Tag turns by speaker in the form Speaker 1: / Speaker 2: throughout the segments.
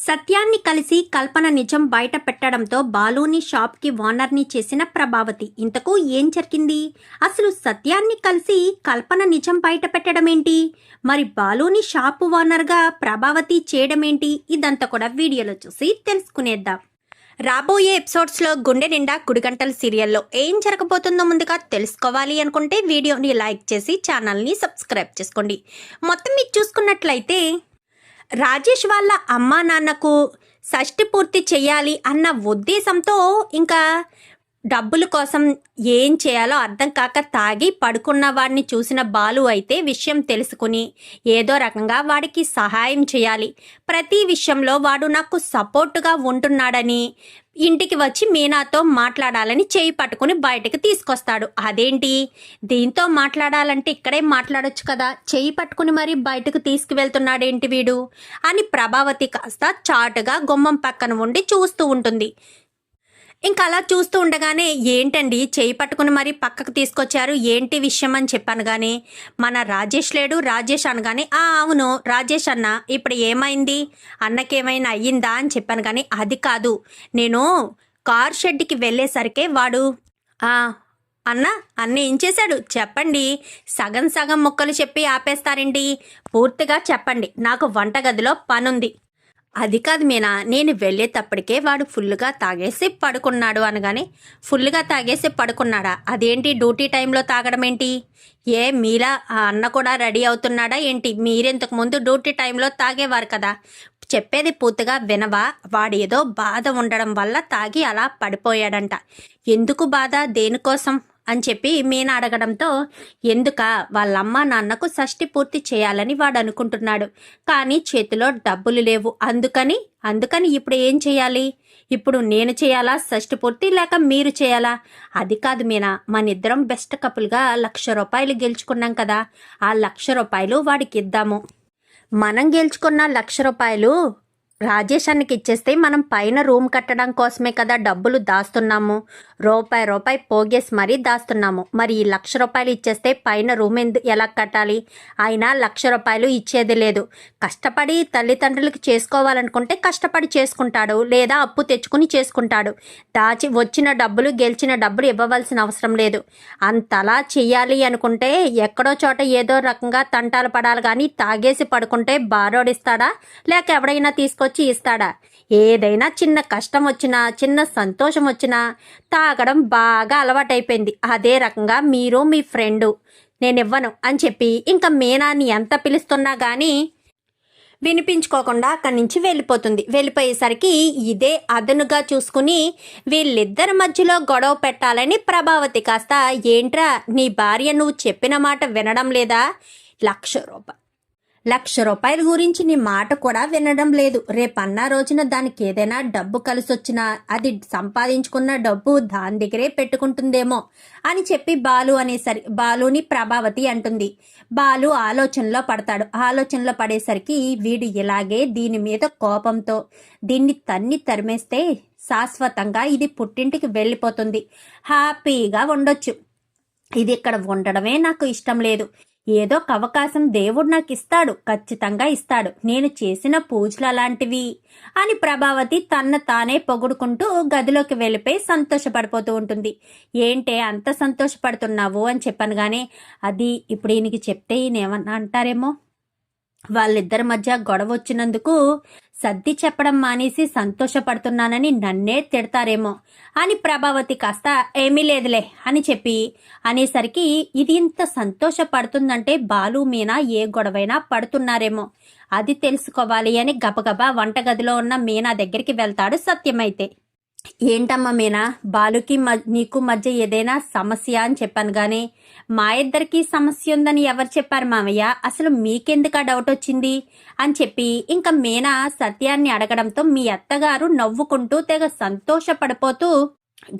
Speaker 1: సత్యాన్ని కలిసి కల్పన నిజం బయట పెట్టడంతో బాలుని షాప్కి ఓనర్ని చేసిన ప్రభావతి. ఇంతకు ఏం జరిగింది? అసలు సత్యాన్ని కలిసి కల్పన నిజం బయట పెట్టడమేంటి? మరి బాలుని షాపు ఓనర్గా ప్రభావతి చేయడమేంటి? ఇదంతా కూడా వీడియోలో చూసి తెలుసుకునేద్దాం. రాబోయే ఎపిసోడ్స్లో గుండె నిండా గుడిగంటల సీరియల్లో ఏం జరగబోతుందో ముందుగా తెలుసుకోవాలి అనుకుంటే వీడియోని లైక్ చేసి ఛానల్ని సబ్స్క్రైబ్ చేసుకోండి. మొత్తం మీరు చూసుకున్నట్లయితే రాజేష్ వాళ్ళ అమ్మా నాన్నకు షష్టి పూర్తి చేయాలి అన్న ఉద్దేశంతో ఇంకా డబ్బుల కోసం ఏం చేయాలో అర్థం కాక తాగి పడుకున్న వాడిని చూసిన బాలు అయితే విషయం తెలుసుకుని ఏదో రకంగా వాడికి సహాయం చేయాలి, ప్రతి విషయంలో వాడు నాకు సపోర్టుగా ఉంటున్నాడని ఇంటికి వచ్చి మీనాతో మాట్లాడాలని చేయి పట్టుకుని బయటకు తీసుకొస్తాడు. అదేంటి, దీంతో మాట్లాడాలంటే ఇక్కడే మాట్లాడొచ్చు కదా, చేయి పట్టుకుని మరీ బయటకు తీసుకువెళ్తున్నాడేంటి వీడు అని ప్రభావతి కాస్త చాటుగా గుమ్మం పక్కన ఉండి చూస్తూ ఉంటుంది. ఇంకా అలా చూస్తూ ఉండగానే ఏంటండి చేయి పట్టుకుని మరీ పక్కకు తీసుకొచ్చారు, ఏంటి విషయం అని చెప్పాను. కానీ మన రాజేష్ లేడు. రాజేష్ అనగానే అవును రాజేష్ అన్న, ఇప్పుడు ఏమైంది, అన్నకేమైనా అయ్యిందా అని చెప్పాను. కానీ అది కాదు, నేను కార్ షెడ్కి వెళ్ళేసరికే వాడు అన్న ఏం చేశాడు చెప్పండి, సగం సగం ముక్కలు చెప్పి ఆపేస్తారేంటి, పూర్తిగా చెప్పండి, నాకు వంటగదిలో పనుంది. అది కాదు మీనా, నేను వెళ్ళేటప్పటికే వాడు ఫుల్గా తాగేసి పడుకున్నాడు అనగానే ఫుల్గా తాగేసి పడుకున్నాడా, అదేంటి డ్యూటీ టైంలో తాగడం ఏంటి, మీలా అన్న కూడా రెడీ అవుతున్నాడా ఏంటి, మీరెంతకు ముందు డ్యూటీ టైంలో తాగేవారు కదా, చెప్పేది పూర్తిగా వినవా, వాడు ఏదో బాధ ఉండడం వల్ల తాగి అలా పడిపోయాడంట, ఎందుకు బాధ, దేనికోసం అని చెప్పి మీనా అడగడంతో ఎందుక వాళ్ళమ్మ నాన్నకు షష్టి పూర్తి చేయాలని వాడు అనుకుంటున్నాడు, కానీ చేతిలో డబ్బులు లేవు, అందుకని ఇప్పుడు ఏం చేయాలి, ఇప్పుడు నేను చేయాలా షష్టి పూర్తి లేక మీరు చేయాలా, అది కాదు మీనా, మన ఇద్దరం బెస్ట్ కపుల్గా 1,00,000 రూపాయలు గెలుచుకున్నాం కదా, ఆ 1,00,000 రూపాయలు వాడికి ఇద్దాము, మనం గెలుచుకున్న 1,00,000 రూపాయలు రాజేష్ అన్నకి ఇచ్చేస్తే మనం పైన రూమ్ కట్టడం కోసమే కదా డబ్బులు దాస్తున్నాము, రూపాయి పోగేసి మరీ దాస్తున్నాము, మరి ఈ 1,00,000 రూపాయలు ఇచ్చేస్తే పైన రూమ్ ఎలా కట్టాలి, ఆయన 1,00,000 రూపాయలు ఇచ్చేది లేదు, కష్టపడి తల్లిదండ్రులకు చేసుకోవాలనుకుంటే కష్టపడి చేసుకుంటాడు, లేదా అప్పు తెచ్చుకుని చేసుకుంటాడు, వచ్చిన డబ్బులు గెలిచిన డబ్బులు ఇవ్వవలసిన అవసరం లేదు, అంతలా చెయ్యాలి అనుకుంటే ఎక్కడో చోట ఏదో రకంగా తంటాలు పడాలి, కానీ తాగేసి పడుకుంటే బారోడిస్తాడా లేక ఎవడైనా తీసుకొచ్చి ఇస్తాడా, ఏదైనా చిన్న కష్టం వచ్చినా చిన్న సంతోషం వచ్చినా తాగడం బాగా అలవాటైపోయింది, అదే రకంగా మీరు మీ ఫ్రెండు నేనివ్వను అని చెప్పి ఇంకా మీనాని ఎంత పిలుస్తున్నా కానీ వినిపించుకోకుండా అక్కడి నుంచి వెళ్ళిపోతుంది. వెళ్ళిపోయేసరికి ఇదే అదనుగా చూసుకుని వీళ్ళిద్దరి మధ్యలో గొడవ పెట్టాలని ప్రభావతి కాస్త ఏంట్రా నీ భార్య నువ్వు చెప్పిన మాట వినడం లేదా, 1,00,000 రూపాయల గురించి నీ మాట కూడా వినడం లేదు, రేపన్నా రోజున దానికి ఏదైనా డబ్బు కలిసొచ్చినా అది సంపాదించుకున్న డబ్బు దాని దగ్గరే పెట్టుకుంటుందేమో అని చెప్పి బాలుని ప్రభావతి అంటుంది. బాలు ఆలోచనలో పడతాడు. ఆలోచనలో పడేసరికి వీడు ఇలాగే దీని మీద కోపంతో దీన్ని తరిమేస్తే శాశ్వతంగా ఇది పుట్టింటికి వెళ్ళిపోతుంది, హ్యాపీగా ఉండొచ్చు, ఇది ఇక్కడ ఉండడమే నాకు ఇష్టం లేదు, ఏదో ఒక అవకాశం దేవుడు నాకు ఇస్తాడు, ఖచ్చితంగా ఇస్తాడు, నేను చేసిన పూజలు అలాంటివి అని ప్రభావతి తానే పొగుడుకుంటూ గదిలోకి వెళ్ళిపోయి సంతోషపడిపోతూ ఉంటుంది. ఏంటే అంత సంతోషపడుతున్నావు అని చెప్పాను. కానీ అది ఇప్పుడు ఈయనకి చెప్తే ఈయనేమన్నా అంటారేమో, వాళ్ళిద్దరి మధ్య గొడవ వచ్చినందుకు సర్ది చెప్పడం మానేసి సంతోషపడుతున్నానని నన్నే తిడతారేమో అని ప్రభావతి కాస్త ఏమీ లేదులే అని చెప్పి అనేసరికి ఇది ఇంత సంతోషపడుతుందంటే బాలు మీనా ఏ గొడవైనా పడుతున్నారేమో అది తెలుసుకోవాలి అని గబగబా వంటగదిలో ఉన్న మీనా దగ్గరికి వెళ్తాడు సత్యమైతే. ఏంటమ్మా మీనా, బాలుకి నీకు మధ్య ఏదైనా సమస్య అని చెప్పాను, కానీ మా ఇద్దరికి సమస్య ఉందని ఎవరు చెప్పారు మామయ్య, అసలు మీకెందుకు డౌట్ వచ్చింది అని చెప్పి ఇంకా మీనా సత్యాన్ని అడగడంతో మీ అత్తగారు నవ్వుకుంటూ తెగ సంతోషపడిపోతూ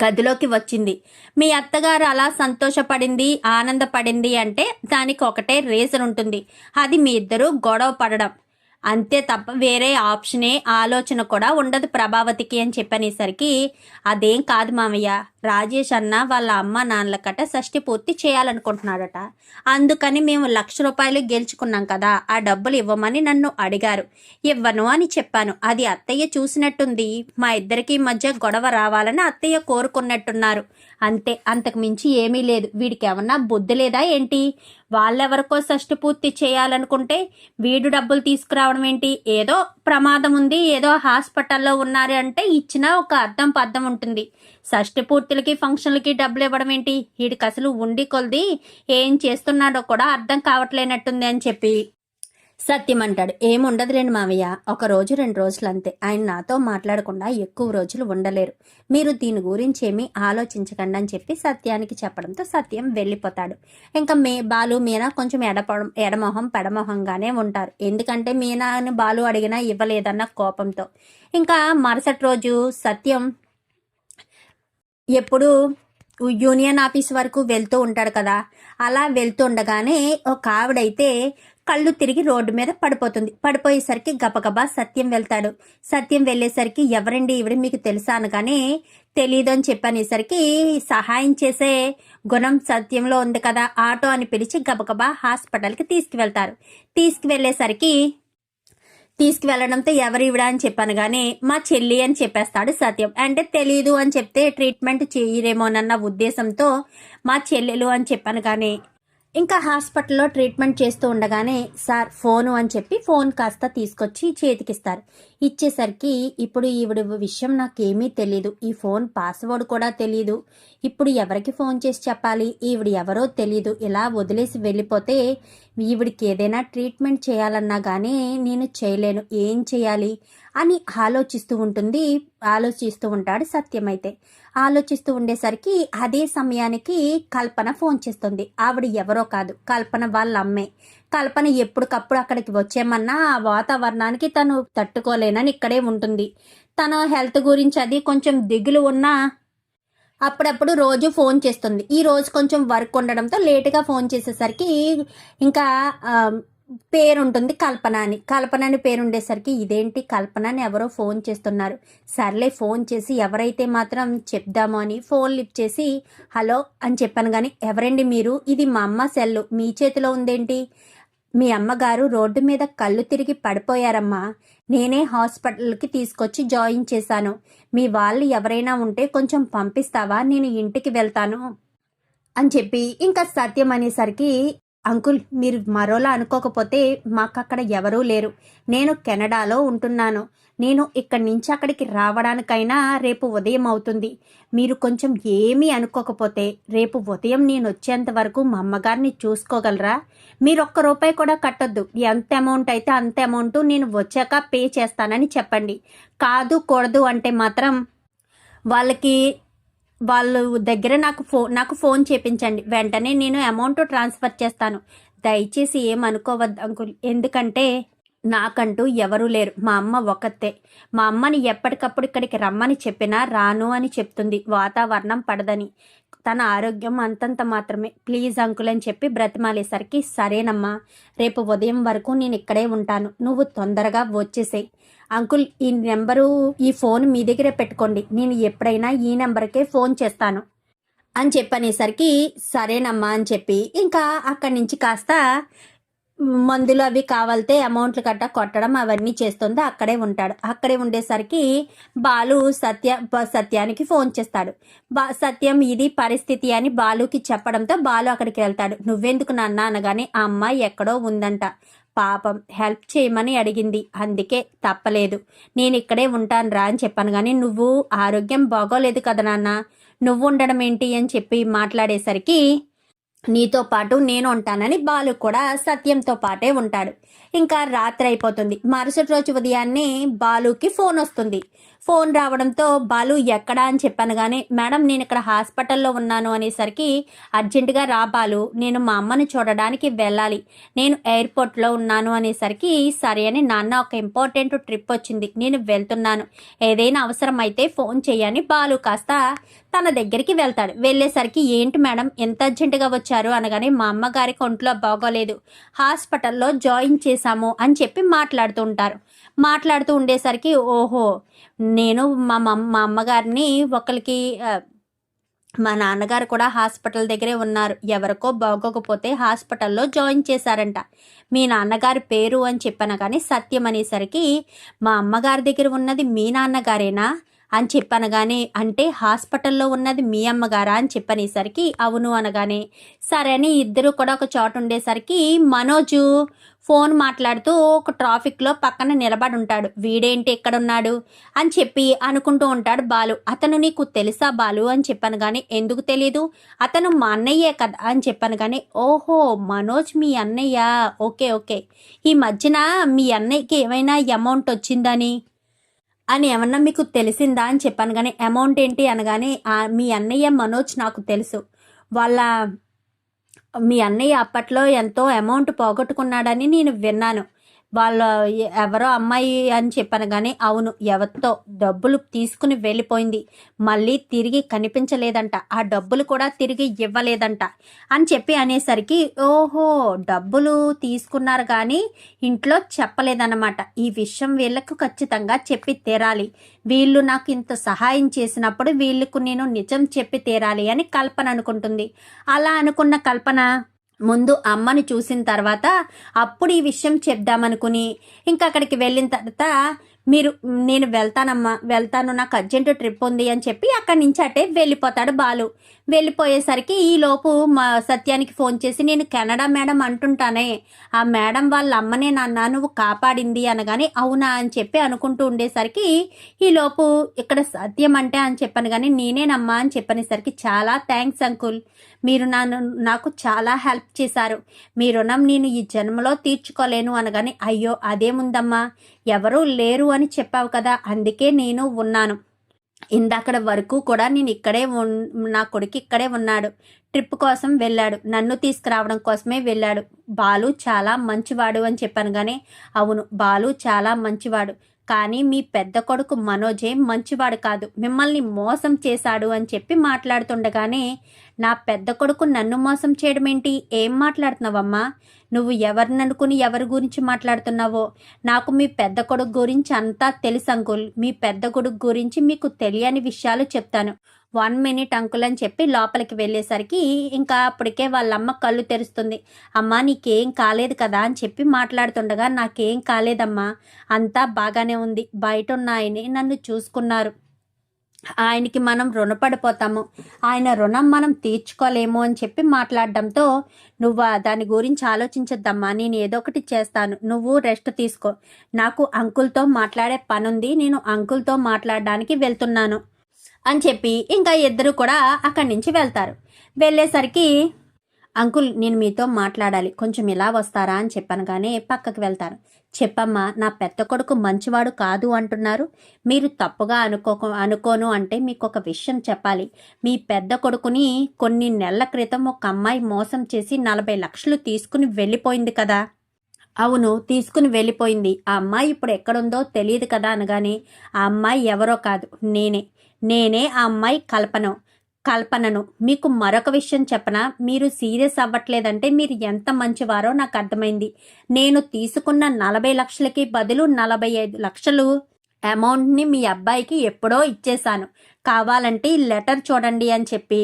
Speaker 1: గదిలోకి వచ్చింది. మీ అత్తగారు అలా సంతోషపడింది ఆనందపడింది అంటే దానికి ఒకటే రీజన్ ఉంటుంది, అది మీ ఇద్దరు గొడవ పడడం, అంతే తప్ప వేరే ఆప్షనే ఆలోచన కూడా ఉండదు ప్రభావతికి అని చెప్పనేసరికి, అదేం కాదు మామయ్య, రాజేష్ అన్న వాళ్ళ అమ్మ నాన్నల కట్ట షష్టి పూర్తి చేయాలనుకుంటున్నాడట. అందుకని మేము ₹1,00,000 గెలుచుకున్నాం కదా, ఆ డబ్బులు ఇవ్వమని నన్ను అడిగారు. ఇవ్వను అని చెప్పాను. అది అత్తయ్య చూసినట్టుంది. మా ఇద్దరికి మధ్య గొడవ రావాలని అత్తయ్య కోరుకున్నట్టున్నారు. అంతే, అంతకు మించి ఏమీ లేదు. వీడికి ఏమన్నా బుద్ధి లేదా ఏంటి? వాళ్ళెవరికో షష్టి పూర్తి చేయాలనుకుంటే వీడు డబ్బులు తీసుకురావడం ఏంటి? ఏదో ప్రమాదం ఉంది, ఏదో హాస్పిటల్లో ఉన్నారు అంటే ఇచ్చినా ఒక అర్థం పర్థం ఉంటుంది. షష్టి పూర్తులకి ఫంక్షన్లకి డబ్బులు ఇవ్వడం ఏంటి? వీడికి అసలు ఉండి కొలది ఏం చేస్తున్నాడో కూడా అర్థం కావట్లేనట్టుంది అని చెప్పి సత్యం అంటాడు. ఏముండదులేండి మావయ్య, 1 రోజు 2 రోజులు అంతే. ఆయన నాతో మాట్లాడకుండా ఎక్కువ రోజులు ఉండలేరు. మీరు దీని గురించి ఏమీ ఆలోచించకండి అని చెప్పి సత్యానికి చెప్పడంతో సత్యం వెళ్ళిపోతాడు. ఇంకా బాలు మీనా కొంచెం ఎడమొహం పెడమొహంగానే ఉంటారు. ఎందుకంటే మీనాని బాలు అడిగినా ఇవ్వలేదన్న కోపంతో. ఇంకా మరుసటి రోజు సత్యం ఎప్పుడు యూనియన్ ఆఫీస్ వరకు వెళ్తూ ఉంటాడు కదా, అలా వెళ్తుండగానే ఒక ఆవిడైతే కళ్ళు తిరిగి రోడ్డు మీద పడిపోతుంది. పడిపోయేసరికి గబగబా సత్యం వెళ్తాడు. సత్యం వెళ్ళేసరికి ఎవరండి ఈవిడ, మీకు తెలుసా అనగానే తెలీదు అని చెప్పనేసరికి సహాయం చేసే గుణం సత్యంలో ఉంది కదా, ఆటో అని పిలిచి గబగబా హాస్పిటల్కి తీసుకువెళ్ళడంతో ఎవరు ఇవిడ అని చెప్పాను కానీ మా చెల్లి అని చెప్పేస్తాడు సత్యం. అంటే తెలీదు అని చెప్తే ట్రీట్మెంట్ చేయరేమోనన్న ఉద్దేశంతో మా చెల్లెలు అని చెప్పాను కానీ ఇంకా హాస్పిటల్లో ట్రీట్మెంట్ చేస్తూ ఉండగానే సార్ ఫోను అని చెప్పి ఫోన్ కాస్త తీసుకొచ్చి చేతికిస్తారు. ఇచ్చేసరికి ఇప్పుడు ఈవిడ విషయం నాకేమీ తెలీదు, ఈ ఫోన్ పాస్వర్డ్ కూడా తెలీదు, ఇప్పుడు ఎవరికి ఫోన్ చేసి చెప్పాలి, ఈవిడ ఎవరో తెలీదు, ఇలా వదిలేసి వెళ్ళిపోతే ఈవిడికి ఏదైనా ట్రీట్మెంట్ చేయాలన్నా కానీ నేను చేయలేను, ఏం చేయాలి అని ఆలోచిస్తూ ఉంటాడు సత్యం. అయితే ఆలోచిస్తూ ఉండేసరికి అదే సమయానికి కల్పన ఫోన్ చేస్తుంది. ఆవిడ ఎవరో కాదు, కల్పన వాళ్ళ అమ్మే. కల్పన ఎప్పటికప్పుడు అక్కడికి వచ్చేమన్నా ఆ వాతావరణానికి తను తట్టుకోలేనని ఇక్కడే ఉంటుంది. తన హెల్త్ గురించి అది కొంచెం దిగులు ఉన్నా అప్పుడప్పుడు రోజు ఫోన్ చేస్తుంది. ఈ రోజు కొంచెం వర్క్ ఉండడంతో లేటుగా ఫోన్ చేసేసరికి ఇంకా పేరుంటుంది కల్పన అని పేరుండేసరికి ఇదేంటి కల్పన అని ఎవరో ఫోన్ చేస్తున్నారు, సర్లే ఫోన్ చేసి ఎవరైతే మాత్రం చెప్దామో అని ఫోన్ లిఫ్ట్ చేసి హలో అని చెప్పాను. కానీ ఎవరండి మీరు, ఇది మా అమ్మ సెల్లు, మీ చేతిలో ఉందేంటి, మీ అమ్మగారు రోడ్డు మీద కళ్ళు తిరిగి పడిపోయారమ్మా, నేనే హాస్పిటల్కి తీసుకొచ్చి జాయిన్ చేశాను, మీ వాళ్ళు ఎవరైనా ఉంటే కొంచెం పంపిస్తావా, నేను ఇంటికి వెళ్తాను అని చెప్పి ఇంకా సత్యం అనేసరికి అంకుల్ మీరు మరోలా అనుకోకపోతే మాకు అక్కడ ఎవరూ లేరు, నేను కెనడాలో ఉంటున్నాను, నేను ఇక్కడి నుంచి అక్కడికి రావడానికైనా రేపు ఉదయం అవుతుంది, మీరు కొంచెం ఏమీ అనుకోకపోతే రేపు ఉదయం నేను వచ్చేంత వరకు మా అమ్మగారిని చూసుకోగలరా, మీరు ₹1 కూడా కట్టొద్దు, ఎంత అమౌంట్ అయితే అంత అమౌంట్ నేను వచ్చాక పే చేస్తానని చెప్పండి, కాదు కూడదు అంటే మాత్రం వాళ్ళ దగ్గర నాకు ఫోన్ చేపించండి, వెంటనే నేను అమౌంట్ ట్రాన్స్ఫర్ చేస్తాను, దయచేసి ఏమనుకోవద్దు అంకుల్, ఎందుకంటే నాకంటూ ఎవరూ లేరు, మా అమ్మ ఒక్కతే, మా అమ్మని ఎప్పటికప్పుడు ఇక్కడికి రమ్మని చెప్పినా రాను అని చెప్తుంది, వాతావరణం పడదని, తన ఆరోగ్యం అంతంత మాత్రమే, ప్లీజ్ అంకుల్ అని చెప్పి బ్రతిమాలేసరికి సరేనమ్మా, రేపు ఉదయం వరకు నేను ఇక్కడే ఉంటాను, నువ్వు తొందరగా వచ్చేసేయి అంకుల్, ఈ ఫోన్ మీ దగ్గరే పెట్టుకోండి, నేను ఎప్పుడైనా ఈ నెంబర్కే ఫోన్ చేస్తాను అని చెప్పనేసరికి సరేనమ్మా అని చెప్పి ఇంకా అక్కడి నుంచి కాస్త మందులు అవి కావాలితే అమౌంట్లు కొట్టడం అవన్నీ చేస్తుంది. అక్కడే ఉంటాడు. అక్కడే ఉండేసరికి బాలు సత్యానికి ఫోన్ చేస్తాడు. సత్యం ఇది పరిస్థితి అని బాలుకి చెప్పడంతో బాలు అక్కడికి వెళ్తాడు. నువ్వెందుకు నాన్న అనగానే ఆ అమ్మాయి ఎక్కడో ఉందంట, పాపం హెల్ప్ చేయమని అడిగింది, అందుకే తప్పలేదు, నేను ఇక్కడే ఉంటాను రా అని చెప్పాను. కానీ నువ్వు ఆరోగ్యం బాగోలేదు కదా నాన్న, నువ్వు ఉండడం ఏంటి అని చెప్పి మాట్లాడేసరికి నీతో పాటు నేను ఉంటానని బాలు కూడా సత్యంతో పాటే ఉంటాడు. ఇంకా రాత్రి అయిపోతుంది. మరుసటి రోజు ఉదయాన్నే బాలుకి ఫోన్ వస్తుంది. ఫోన్ రావడంతో బాలు ఎక్కడా అని చెప్పాను కానీ మేడం నేను ఇక్కడ హాస్పిటల్లో ఉన్నాను అనేసరికి అర్జెంటుగా రా బాలు, నేను మా అమ్మని చూడడానికి వెళ్ళాలి, నేను ఎయిర్పోర్ట్లో ఉన్నాను అనేసరికి సరే అని నాన్న ఒక ఇంపార్టెంట్ ట్రిప్ వచ్చింది, నేను వెళ్తున్నాను, ఏదైనా అవసరం అయితే ఫోన్ చేయని బాలు కాస్త తన దగ్గరికి వెళ్తాడు. వెళ్ళేసరికి ఏంటి మేడం ఎంత అర్జెంటుగా వచ్చారు అనగానే మా అమ్మగారికి ఒంట్లో బాగోలేదు, హాస్పిటల్లో జాయిన్ చేశాము అని చెప్పి మాట్లాడుతూ ఉండేసరికి ఓహో నేను మా అమ్మగారిని ఒకరికి మా నాన్నగారు కూడా హాస్పిటల్ దగ్గరే ఉన్నారు, ఎవరికో బాగోకపోతే హాస్పిటల్లో జాయిన్ చేశారంట, మీ నాన్నగారి పేరు అని చెప్పాను కానీ సత్యం అనేసరికి మా అమ్మగారి దగ్గర ఉన్నది మీ నాన్నగారేనా అని చెప్పనగానే అంటే హాస్పిటల్లో ఉన్నది మీ అమ్మగారా అని చెప్పనేసరికి అవును అనగానే సరే అని ఇద్దరు కూడా ఒక చోట ఉండేసరికి మనోజు ఫోన్ మాట్లాడుతూ ఒక ట్రాఫిక్లో పక్కన నిలబడి ఉంటాడు. వీడేంటి ఎక్కడున్నాడు అని చెప్పి అనుకుంటూ ఉంటాడు బాలు. అతను నీకు తెలుసా బాలు అని చెప్పాను కానీ ఎందుకు తెలీదు, అతను మా అన్నయ్యే కదా అని చెప్పాను కానీ ఓహో మనోజ్ మీ అన్నయ్య, ఓకే ఓకే, ఈ మధ్యన మీ అన్నయ్యకి ఏమైనా అమౌంట్ వచ్చిందని అని ఏమన్నా మీకు తెలిసిందా అని చెప్పాను కానీ అమౌంట్ ఏంటి అనగానే మీ అన్నయ్య మనోజ్ నాకు తెలుసు, మీ అన్నయ్య అప్పట్లో ఎంతో అమౌంట్ పోగొట్టుకున్నాడని నేను విన్నాను, వాళ్ళ ఎవరో అమ్మాయి అని చెప్పాను కానీ అవును ఎవరితో డబ్బులు తీసుకుని వెళ్ళిపోయింది, మళ్ళీ తిరిగి కనిపించలేదంట, ఆ డబ్బులు కూడా తిరిగి ఇవ్వలేదంట అని చెప్పి అనేసరికి ఓహో డబ్బులు తీసుకున్నారు కానీ ఇంట్లో చెప్పలేదన్నమాట, ఈ విషయం వీళ్ళకు ఖచ్చితంగా చెప్పి తీరాలి, వీళ్ళు నాకు ఇంత సహాయం చేసినప్పుడు వీళ్ళకు నేను నిజం చెప్పి తీరాలి అని కల్పన అనుకుంటుంది. అలా అనుకున్న కల్పన ముందు అమ్మని చూసిన తర్వాత అప్పుడు ఈ విషయం చెప్దామనుకుని ఇంకా అక్కడికి వెళ్ళిన తర్వాత నేను వెళ్తాను నాకు అర్జెంటు ట్రిప్ ఉంది అని చెప్పి అక్కడి నుంచి అటే వెళ్ళిపోతాడు బాలు. వెళ్ళిపోయేసరికి ఈలోపు మా సత్యానికి ఫోన్ చేసి నేను కెనడా మేడం అంటుంటానే, ఆ మేడం వాళ్ళ అమ్మనే నాన్న నువ్వు కాపాడింది అనగానే అవునా అని చెప్పి అనుకుంటూ ఉండేసరికి ఈలోపు ఇక్కడ సత్యం అంటే అని చెప్పాను కానీ నేనేనమ్మా అని చెప్పనేసరికి చాలా థ్యాంక్స్ అంకుల్, మీరు నాకు చాలా హెల్ప్ చేశారు, మీ రుణం నేను ఈ జన్మలో తీర్చుకోలేను అనగానే అయ్యో అదేముందమ్మా ఎవరూ లేరు అని చెప్పావు కదా అందుకే నేను ఉన్నాను, ఇందాకడ వరకు కూడా నేను ఇక్కడే నా కొడుకు ఇక్కడే ఉన్నాడు, ట్రిప్ కోసం వెళ్ళాడు, నన్ను తీసుకురావడం కోసమే వెళ్ళాడు, బాలు చాలా మంచివాడు అని చెప్పాను కానీ అవును బాలు చాలా మంచివాడు, కానీ మీ పెద్ద కొడుకు మనోజే మంచివాడు కాదు, మిమ్మల్ని మోసం చేశాడు అని చెప్పి మాట్లాడుతుండగానే నా పెద్ద కొడుకు నన్ను మోసం చేయడం ఏంటి, ఏం మాట్లాడుతున్నావమ్మా, నువ్వు ఎవరిని అనుకుని ఎవరి గురించి మాట్లాడుతున్నావో, నాకు మీ పెద్ద కొడుకు గురించి అంతా తెలుసు అంకుల్, మీ పెద్ద కొడుకు గురించి మీకు తెలియని విషయాలు చెప్తాను, 1 minute అంకుల్ అని చెప్పి లోపలికి వెళ్ళేసరికి ఇంకా అప్పటికే వాళ్ళమ్మ కళ్ళు తెరుస్తుంది. అమ్మా నీకేం కాలేదు కదా అని చెప్పి మాట్లాడుతుండగా నాకేం కాలేదమ్మా, అంతా బాగానే ఉంది, బయట ఉన్న ఆయనే నన్ను చూసుకున్నారు, ఆయనకి మనం రుణపడిపోతాము, ఆయన రుణం మనం తీర్చుకోలేము అని చెప్పి మాట్లాడడంతో నువ్వు దాని గురించి ఆలోచించద్దమ్మా, నేను ఏదో ఒకటి చేస్తాను, నువ్వు రెస్ట్ తీసుకో, నాకు అంకుల్తో మాట్లాడే పనుంది, నేను అంకుల్తో మాట్లాడడానికి వెళ్తున్నాను అని చెప్పి ఇంకా ఇద్దరు కూడా అక్కడి నుంచి వెళ్తారు. వెళ్ళేసరికి అంకుల్ నేను మీతో మాట్లాడాలి, కొంచెం ఇలా వస్తారా అని చెప్పాను కానీ పక్కకు వెళ్తారు. చెప్పమ్మా, నా పెద్ద కొడుకు మంచివాడు కాదు అంటున్నారు, మీరు తప్పుగా అనుకోను అంటే మీకు ఒక విషయం చెప్పాలి, మీ పెద్ద కొడుకుని కొన్ని నెలల క్రితం ఒక అమ్మాయి మోసం చేసి 40 లక్షలు తీసుకుని వెళ్ళిపోయింది కదా. అవును తీసుకుని వెళ్ళిపోయింది, ఆ అమ్మాయి ఇప్పుడు ఎక్కడుందో తెలియదు కదా అనగానే ఆ అమ్మాయి ఎవరో కాదు నేనే ఆ అమ్మాయి కల్పనను. మీకు మరొక విషయం చెప్పనా, మీరు సీరియస్ అవ్వట్లేదంటే మీరు ఎంత మంచివారో నాకు అర్థమైంది, నేను తీసుకున్న 40 లక్షలకి బదులు 45 లక్షలు అమౌంట్ని మీ అబ్బాయికి ఎప్పుడో ఇచ్చేశాను, కావాలంటే లెటర్ చూడండి అని చెప్పి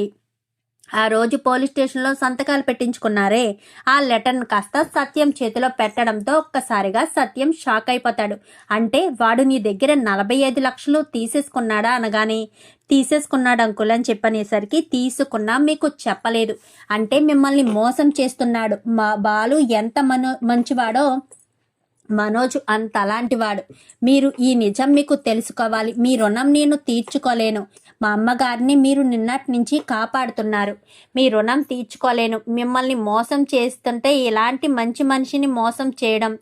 Speaker 1: ఆ రోజు పోలీస్ స్టేషన్లో సంతకాలు పెట్టించుకున్నారే ఆ లెటర్ను కాస్త సత్యం చేతిలో పెట్టడంతో ఒక్కసారిగా సత్యం షాక్ అయిపోతాడు. అంటే వాడు నీ దగ్గర 45 లక్షలు తీసేసుకున్నాడా అనగానే తీసేసుకున్నాడు అంకుల్ అని చెప్పనేసరికి తీసుకున్నా మీకు చెప్పలేదు అంటే మిమ్మల్ని మోసం చేస్తున్నాడు, మా బాలు ఎంత మంచివాడో మనోజ్ అంతలాంటి వాడు. మీరు ఈ నిజం మీకు తెలుసుకోవాలి. మీ రుణం నేను తీర్చుకోలేను. మా అమ్మగారిని మీరు నిన్నటి నుంచి కాపాడుతున్నారు. మీ రుణం తీర్చుకోలేను. మిమ్మల్ని మోసం చేస్తుంటే ఇలాంటి మంచి మనిషిని మోసం చేయడం,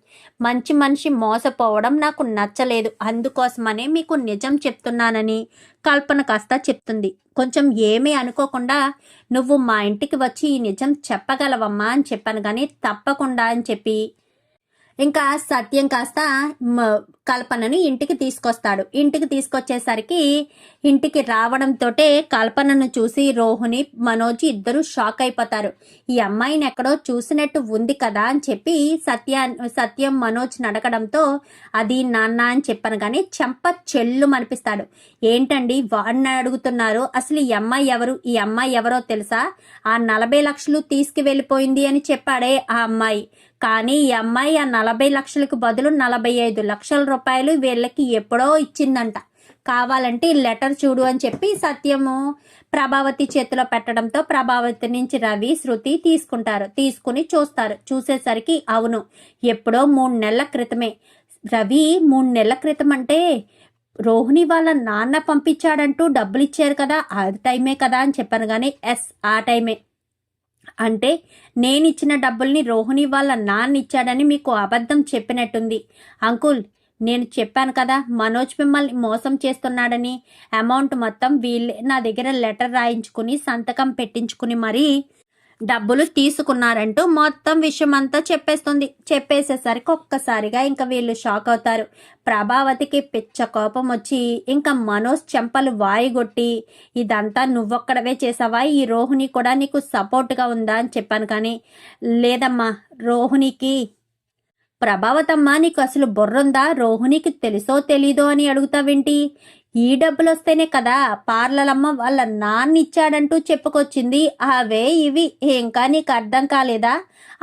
Speaker 1: మంచి మనిషి మోసపోవడం నాకు నచ్చలేదు. అందుకోసమనే మీకు నిజం చెప్తున్నానని కల్పన కాస్త చెప్తుంది. కొంచెం ఏమీ అనుకోకుండా నువ్వు మా ఇంటికి వచ్చి ఈ నిజం చెప్పగలవమ్మా అని చెప్పాను, కానీ తప్పకుండా అని చెప్పి ఇంకా సత్యం కాస్త కల్పనని ఇంటికి తీసుకొస్తాడు. ఇంటికి తీసుకొచ్చేసరికి ఇంటికి రావడంతో కల్పనను చూసి రోహిణి, మనోజ్ ఇద్దరు షాక్ అయిపోతారు. ఈ అమ్మాయిని ఎక్కడో చూసినట్టు ఉంది కదా అని చెప్పి సత్యం మనోజ్ అడగడంతో అది నాన్న అని చెప్పాను, కానీ చెంప చెల్లు అనిపిస్తాడు. ఏంటండి వాడిని అడుగుతున్నారు? అసలు ఈ అమ్మాయి ఎవరు? ఈ అమ్మాయి ఎవరో తెలుసా? ఆ 40 లక్షలు తీసుకువెళ్ళిపోయింది అని చెప్పాడే ఆ అమ్మాయి. కానీ ఈ అమ్మాయి ఆ 40 లక్షలకు బదులు 45 లక్షల రూపాయలు వీళ్ళకి ఎప్పుడో ఇచ్చిందంట. కావాలంటే ఈ లెటర్ చూడు అని చెప్పి సత్యము ప్రభావతి చేతిలో పెట్టడంతో ప్రభావతి నుంచి రవి, శృతి తీసుకుని చూస్తారు. చూసేసరికి అవును, ఎప్పుడో 3 నెలల క్రితమే. రవి 3 నెలల క్రితం అంటే రోహిణి వాళ్ళ నాన్న పంపించాడంటూ డబ్బులు ఇచ్చారు కదా, ఆ టైమే కదా అని చెప్పాను, కానీ ఎస్ ఆ టైమే. అంటే నేను ఇచ్చిన డబ్బుల్ని రోహిణి వాళ్ళ నాన్న ఇచ్చాడని మీకు అబద్ధం చెప్పినట్టుంది. అంకుల్, నేను చెప్పాను కదా మనోజ్ మిమ్మల్ని మోసం చేస్తున్నాడని. అమౌంట్ మొత్తం వీళ్ళే నా దగ్గర లెటర్ రాయించుకుని సంతకం పెట్టించుకుని మరీ డబ్బులు తీసుకున్నారంటూ మొత్తం విషయం అంతా చెప్పేస్తుంది. చెప్పేసేసరికి ఒక్కసారిగా ఇంకా వీళ్ళు షాక్ అవుతారు. ప్రభావతికి పిచ్చ కోపం వచ్చి ఇంకా మనోజ్ చెంపలు వాయిగొట్టి, ఇదంతా నువ్వొక్కడవే చేసావా? ఈ రోహిణి కూడా నీకు సపోర్ట్గా ఉందా అని చెప్పాను, కానీ లేదమ్మా, రోహిణికి ప్రభావతమ్మ నీకు అసలు బుర్రుందా? రోహిణికి తెలుసో తెలీదో అని అడుగుతావేంటి? ఈ డబ్బులు వస్తేనే కదా పార్లలమ్మ వాళ్ళ నాన్న ఇచ్చాడంటూ చెప్పుకొచ్చింది. అవే ఇవి ఇంకా నీకు అర్థం కాలేదా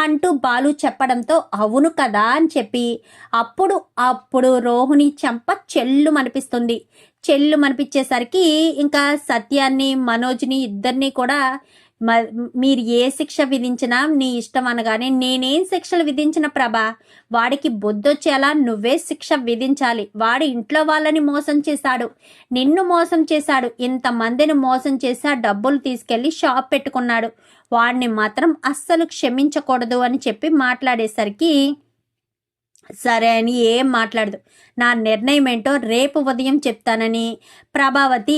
Speaker 1: అంటూ బాలు చెప్పడంతో అవును కదా అని చెప్పి అప్పుడు రోహిణి చెంప చెల్లు మనిపిస్తుంది. చెల్లు మనిపించేసరికి ఇంకా సత్యాన్ని మనోజ్ని ఇద్దరిని కూడా మీరు ఏ శిక్ష విధించినా నీ ఇష్టం అనగానే, నేనేం శిక్షలు విధించిన ప్రభా, వాడికి బుద్ధొచ్చేలా నువ్వే శిక్ష విధించాలి. వాడి ఇంట్లో వాళ్ళని మోసం చేశాడు, నిన్ను మోసం చేశాడు, ఇంతమందిని మోసం చేసి డబ్బులు తీసుకెళ్లి షాప్ పెట్టుకున్నాడు. వాడిని మాత్రం అస్సలు క్షమించకూడదు అని చెప్పి మాట్లాడేసరికి సరే అని ఏం మాట్లాడదు. నా నిర్ణయం ఏంటో రేపు ఉదయం చెప్తానని ప్రభావతి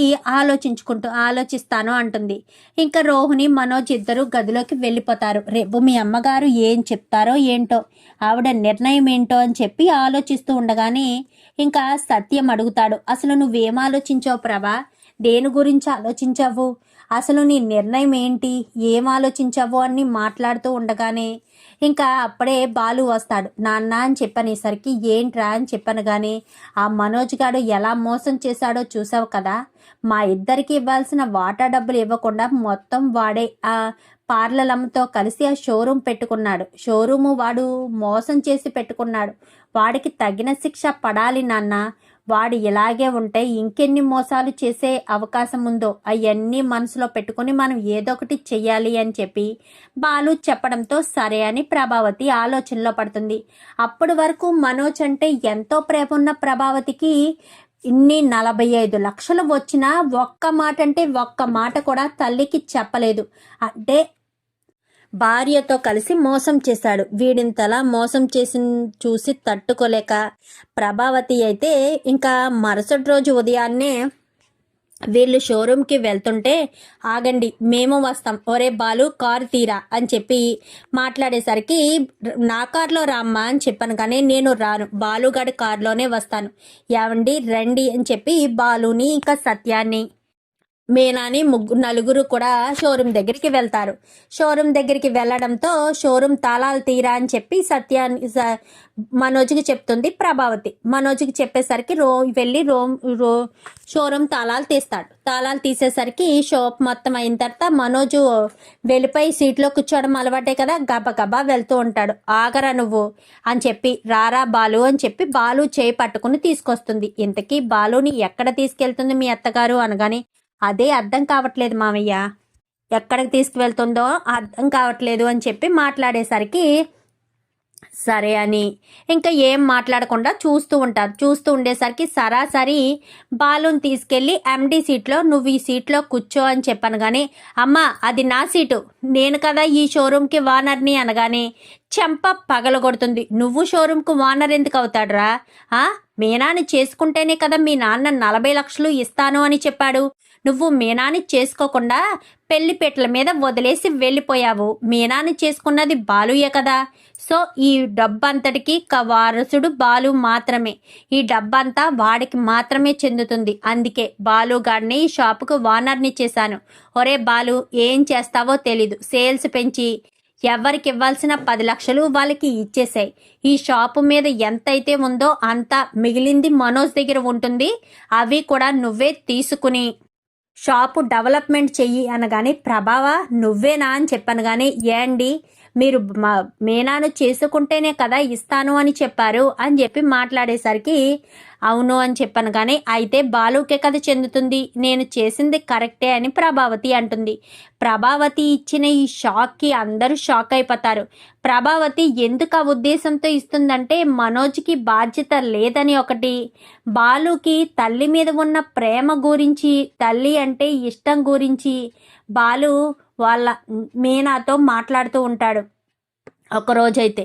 Speaker 1: ఆలోచిస్తాను అంటుంది. ఇంకా రోహిణి మనోజ్ ఇద్దరు గదిలోకి వెళ్ళిపోతారు. రేపు మీ అమ్మగారు ఏం చెప్తారో ఏంటో, ఆవిడ నిర్ణయం ఏంటో అని చెప్పి ఆలోచిస్తూ ఉండగానే ఇంకా సత్యం అడుగుతాడు, అసలు నువ్వేం ఆలోచించావు ప్రభా? దేని గురించి ఆలోచించావు? అసలు నీ నిర్ణయం ఏంటి? ఏం ఆలోచించావు అని మాట్లాడుతూ ఉండగానే ఇంకా అప్పుడే బాలు వస్తాడు. నాన్న అని చెప్పనేసరికి ఏంట్రా అని చెప్పాను, కానీ ఆ మనోజ్ గాడు ఎలా మోసం చేశాడో చూసావు కదా. మా ఇద్దరికి ఇవ్వాల్సిన వాటా డబ్బులు ఇవ్వకుండా మొత్తం వాడే ఆ పార్లలమ్మతో కలిసి ఆ షోరూమ్ పెట్టుకున్నాడు. షోరూము వాడు మోసం చేసి పెట్టుకున్నాడు. వాడికి తగిన శిక్ష పడాలి నాన్న. వాడు ఇలాగే ఉంటే ఇంకెన్ని మోసాలు చేసే అవకాశం ఉందో అవన్నీ మనసులో పెట్టుకుని మనం ఏదో ఒకటి చెయ్యాలి అని చెప్పి బాలు చెప్పడంతో సరే అని ప్రభావతి ఆలోచనలో పడుతుంది. అప్పటి వరకు మనోజ్ అంటే ఎంతో ప్రేమ ఉన్న ప్రభావతికి ఇన్ని 45 లక్షలు వచ్చినా ఒక్క మాట కూడా తల్లికి చెప్పలేదు. అంటే భార్యతో కలిసి మోసం చేశాడు. వీడింతలా మోసం చేసి చూసి తట్టుకోలేక ప్రభావతి అయితే ఇంకా మరుసటి రోజు ఉదయాన్నే వీళ్ళు షోరూమ్కి వెళ్తుంటే ఆగండి మేము వస్తాం, ఒరే బాలు కారు తీరా అని చెప్పి మాట్లాడేసరికి నా కారులో రామ్మా అని చెప్పాను, కానీ నేను రాను, బాలుగాడి కారులోనే వస్తాను, ఏవండి రండి అని చెప్పి బాలుని ఇంకా సత్యాన్ని మీనాని నలుగురు కూడా షోరూమ్ దగ్గరికి వెళ్తారు. షోరూమ్ దగ్గరికి వెళ్ళడంతో షోరూమ్ తాళాలు తీరా అని చెప్పి మనోజ్కి చెప్తుంది ప్రభావతి. మనోజ్కి చెప్పేసరికి వెళ్ళి షోరూమ్ తాళాలు తీస్తాడు. తాళాలు తీసేసరికి షాప్ మొత్తం అయిన తర్వాత మనోజు వెళ్ళిపోయి సీట్లో కూర్చోవడం అలవాటే కదా, గబగబా వెళ్తూ ఉంటాడు. ఆగరా నువ్వు అని చెప్పి రారా బాలు అని చెప్పి బాలు చేయి పట్టుకుని తీసుకొస్తుంది. ఇంతకీ బాలుని ఎక్కడ తీసుకెళ్తుంది మీ అత్తగారు అనగానే అదే అర్థం కావట్లేదు మామయ్య, ఎక్కడికి తీసుకువెళ్తుందో అర్థం కావట్లేదు అని చెప్పి మాట్లాడేసరికి సరే అని ఇంకా ఏం మాట్లాడకుండా చూస్తూ ఉంటారు. చూస్తూ ఉండేసరికి సరాసరి బాలుని తీసుకెళ్ళి ఎండి సీట్లో నువ్వు ఈ సీట్లో కూర్చో అని చెప్పాను. కానీ అమ్మ అది నా సీటు, నేను కదా ఈ షోరూమ్కి ఓనర్ని అనగానే చెంప పగలగొడుతుంది. నువ్వు షోరూమ్కి ఓనర్ ఎందుకు అవుతాడురా? మీనాని చేసుకుంటేనే కదా మీ నాన్న 40 లక్షలు ఇస్తాను అని చెప్పాడు. నువ్వు మీనాని చేసుకోకుండా పెళ్లిపేటల మీద వదిలేసి వెళ్ళిపోయావు. మీనాని చేసుకున్నది బాలుయే కదా. సో ఈ డబ్బంతటికి వారసుడు బాలు మాత్రమే. ఈ డబ్బంతా వాడికి మాత్రమే చెందుతుంది. అందుకే బాలుగాడిని ఈ షాపుకు ఓనర్ని చేశాను. ఒరే బాలు, ఏం చేస్తావో తెలీదు. సేల్స్ పెంచి ఎవరికి ఇవ్వాల్సిన 10 లక్షలు వాళ్ళకి ఇచ్చేసాయి. ఈ షాపు మీద ఎంతైతే ఉందో అంత మిగిలింది మనోజ్ దగ్గర ఉంటుంది. అవి కూడా నువ్వే తీసుకుని షాపు డెవలప్మెంట్ చెయ్యి అనగానే ప్రభావ నువ్వేనా అని చెప్పాను. కానీ ఏండి మీరు మీనాను చేసుకుంటేనే కదా ఇస్తాను అని చెప్పారు అని చెప్పి మాట్లాడేసరికి అవును అని చెప్పాను. కానీ అయితే బాలుకే కదా చెందుతుంది, నేను చేసింది కరెక్టే అని ప్రభావతి అంటుంది. ప్రభావతి ఇచ్చిన ఈ షాక్కి అందరూ షాక్ అయిపోతారు. ప్రభావతి ఎందుకు ఆ ఉద్దేశంతో ఇస్తుందంటే మనోజ్కి బాధ్యత లేదని ఒకటి, బాలుకి తల్లి మీద ఉన్న ప్రేమ గురించి, తల్లి అంటే ఇష్టం గురించి బాలు వాళ్ళ మీనాతో మాట్లాడుతూ ఉంటాడు. ఒకరోజైతే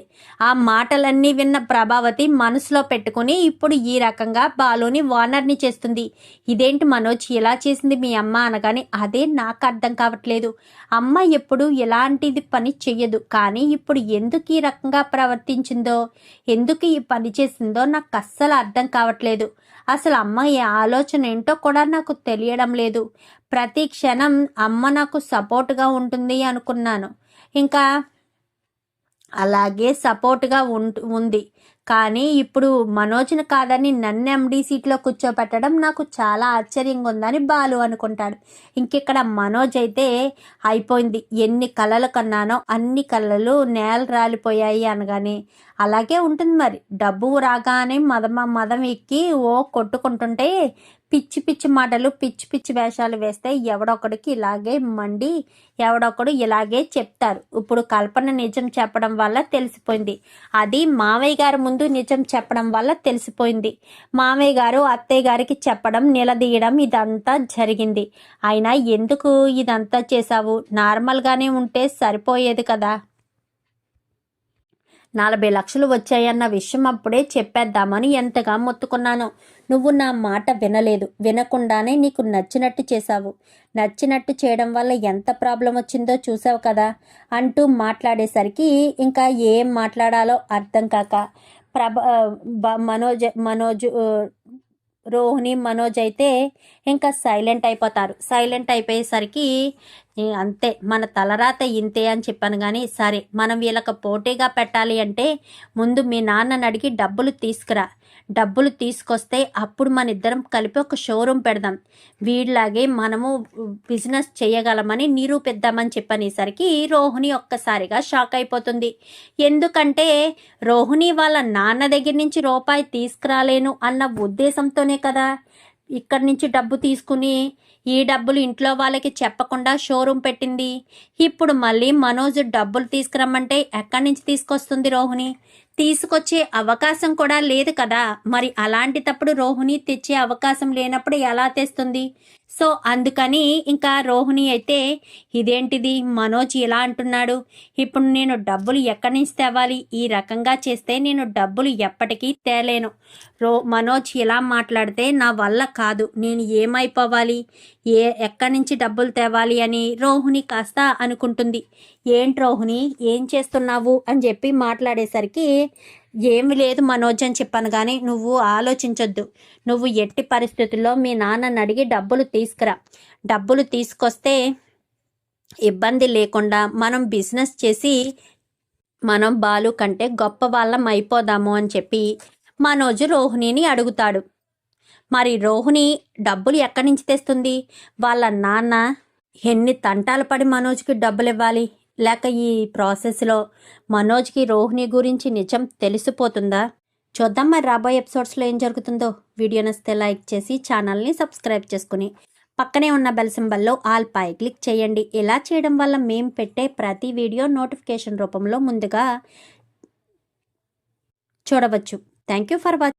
Speaker 1: ఆ మాటలన్నీ విన్న ప్రభావతి మనసులో పెట్టుకుని ఇప్పుడు ఈ రకంగా బాలుని ఓనర్ని చేస్తుంది. ఇదేంటి మనోజ్ ఇలా చేసింది మీ అమ్మ అనగానే అదే నాకు అర్థం కావట్లేదు. అమ్మ ఎప్పుడు ఎలాంటిది పని చెయ్యదు, కానీ ఇప్పుడు ఎందుకు ఈ రకంగా ప్రవర్తించిందో, ఎందుకు ఈ పని చేసిందో నాకు అస్సలు అర్థం కావట్లేదు. అసలు అమ్మ ఏ ఆలోచన ఏంటో కూడా నాకు తెలియడం లేదు. ప్రతి క్షణం అమ్మ నాకు సపోర్ట్గా ఉంటుంది అనుకున్నాను. ఇంకా అలాగే సపోర్ట్గా ఉంది. కానీ ఇప్పుడు మనోజ్ని కాదని నన్ను ఎండి సీట్లో కూర్చోపెట్టడం నాకు చాలా ఆశ్చర్యంగా ఉందని బాలు అనుకుంటాడు. ఇంకిక్కడ మనోజ్ అయితే అయిపోయింది. ఎన్ని కలలు కన్నానో అన్ని కళలు నేల రాలిపోయాయి అనగానే అలాగే ఉంటుంది మరి. డబ్బు రాగానే మదం ఎక్కి కొట్టుకుంటుంటే పిచ్చి పిచ్చి మాటలు పిచ్చి పిచ్చి వేషాలు వేస్తే ఎవడొక్కడికి ఇలాగే మండి ఎవడొక్కడు ఇలాగే చెప్తారు. ఇప్పుడు కల్పన నిజం చెప్పడం వల్ల తెలిసిపోయింది. అది మావయ్య గారి ముందు నిజం చెప్పడం వల్ల తెలిసిపోయింది. మావయ్య గారు అత్తయ్య గారికి చెప్పడం, నిలదీయడం ఇదంతా జరిగింది. అయినా ఎందుకు ఇదంతా చేశావు? నార్మల్గానే ఉంటే సరిపోయేది కదా. 40 లక్షలు వచ్చాయన్న విషయం అప్పుడే చెప్పేద్దామని ఎంతగా మొత్తుకున్నాను. నువ్వు నా మాట వినలేదు. వినకుండానే నీకు నచ్చినట్టు చేశావు. నచ్చినట్టు చేయడం వల్ల ఎంత ప్రాబ్లం వచ్చిందో చూసావు కదా అంటూ మాట్లాడేసరికి ఇంకా ఏం మాట్లాడాలో అర్థం కాక మనోజ్ రోహిణి మనోజ్ అయితే ఇంకా సైలెంట్ అయిపోతారు. సైలెంట్ అయిపోయేసరికి అంతే, మన తలరాత ఇంతే అని చెప్పాను. కానీ సరే, మనం వీళ్ళకి పోటీగా పెట్టాలి అంటే ముందు మీ నాన్నని అడిగి డబ్బులు తీసుకురా. డబ్బులు తీసుకొస్తే అప్పుడు మన ఇద్దరం కలిపి ఒక షోరూమ్ పెడదాం. వీళ్ళలాగే మనము బిజినెస్ చేయగలమని నిరూపిద్దామని చెప్పనేసరికి రోహిణి ఒక్కసారిగా షాక్ అయిపోతుంది. ఎందుకంటే రోహిణి వాళ్ళ నాన్న దగ్గర నుంచి రూపాయి తీసుకురాలేను అన్న ఉద్దేశంతోనే కదా ఇక్కడి నుంచి డబ్బు తీసుకుని ఈ డబ్బులు ఇంట్లో వాళ్ళకి చెప్పకుండా షోరూమ్ పెట్టింది. ఇప్పుడు మళ్ళీ మనోజ్ డబ్బులు తీసుకురమ్మంటే ఎక్కడి నుంచి తీసుకొస్తుంది రోహిణి? తీసుకొచ్చే అవకాశం కూడా లేదు కదా. మరి అలాంటి తప్పుడు రోహిణి తెచ్చే అవకాశం లేనప్పుడు ఎలా తెస్తుంది? సో అందుకని ఇంకా రోహిణి అయితే ఇదేంటిది మనోజ్ ఇలా అంటున్నాడు, ఇప్పుడు నేను డబ్బులు ఎక్కడి నుంచి తేవాలి? ఈ రకంగా చేస్తే నేను డబ్బులు ఎప్పటికీ తేలేను. మనోజ్ ఇలా మాట్లాడితే నా వల్ల కాదు, నేను ఏమైపోవాలి, ఎక్కడి నుంచి డబ్బులు తేవాలి అని రోహిణి కాస్త అనుకుంటుంది. ఏంటి రోహిణి ఏం చేస్తున్నావు అని చెప్పి మాట్లాడేసరికి ఏమి లేదు మనోజ్ అని చెప్పాను. కానీ నువ్వు ఆలోచించొద్దు. నువ్వు ఎట్టి పరిస్థితుల్లో మీ నాన్నని అడిగి డబ్బులు తీసుకురా. డబ్బులు తీసుకొస్తే ఇబ్బంది లేకుండా మనం బిజినెస్ చేసి మనం బాలు కంటే గొప్ప వాళ్ళం అయిపోదాము అని చెప్పి మనోజ్ రోహిణిని అడుగుతాడు. మరి రోహిణి డబ్బులు ఎక్కడి నుంచి తెస్తుంది? వాళ్ళ నాన్న ఎన్ని తంటాలు పడి మనోజ్కి డబ్బులు ఇవ్వాలి? లేక ఈ ప్రాసెస్లో మనోజ్కి రోహిణి గురించి నిజం తెలిసిపోతుందా? చూద్దాం మరి రాబోయే ఎపిసోడ్స్లో ఏం జరుగుతుందో. వీడియో నచ్చితే లైక్ చేసి ఛానల్ని సబ్స్క్రైబ్ చేసుకుని పక్కనే ఉన్న బెల్ సింబల్లో ఆల్ పై క్లిక్ చేయండి. ఇలా చేయడం వల్ల మేము పెట్టే ప్రతి వీడియో నోటిఫికేషన్ రూపంలో ముందుగా చూడవచ్చు. Thank you for watching.